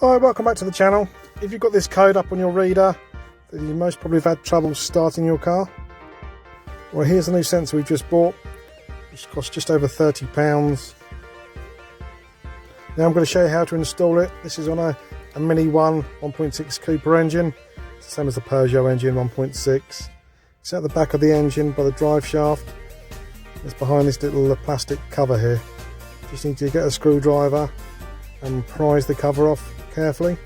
Hi, welcome back to the channel. If you've got this code up on your reader, then you most probably have had trouble starting your car. Well, here's the new sensor we've just bought, which costs just over £30. Now I'm going to show you how to install it. This is on a Mini 1.6 Cooper engine. It's the same as the Peugeot engine 1.6. It's at the back of the engine by the drive shaft. It's behind this little plastic cover here. Just need to get a screwdriver and prise the cover off carefully.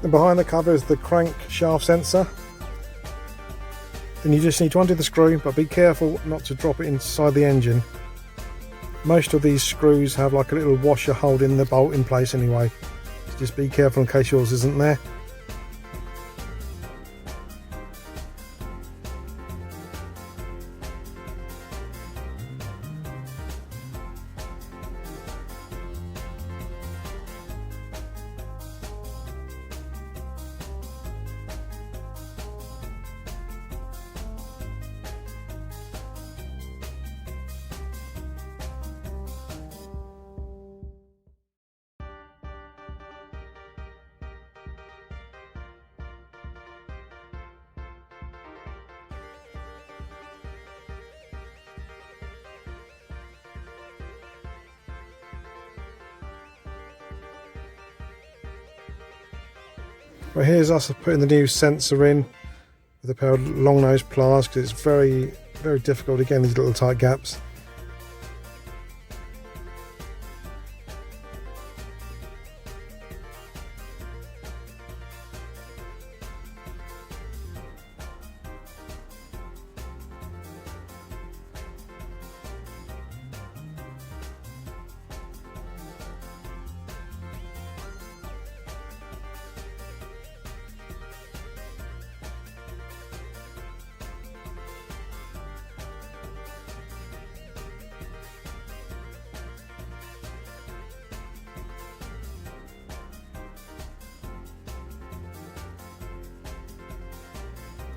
And behind the cover is the crankshaft sensor. Then you just need to undo the screw, but be careful not to drop it inside the engine. Most of these screws have like a little washer holding the bolt in place anyway. So just be careful in case yours isn't there. Well, here's us putting the new sensor in with a pair of long nose pliers, because it's very difficult to get in these little tight gaps.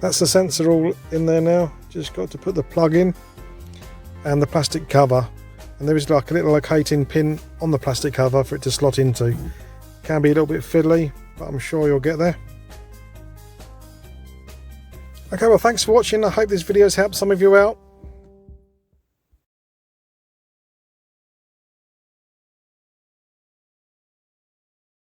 That's the sensor all in there now. Just got to put the plug in and the plastic cover, and there is like a little locating pin on the plastic cover for it to slot into. Can be a little bit fiddly, but I'm sure you'll get there. Okay, well, thanks for watching. I hope this video has helped some of you out.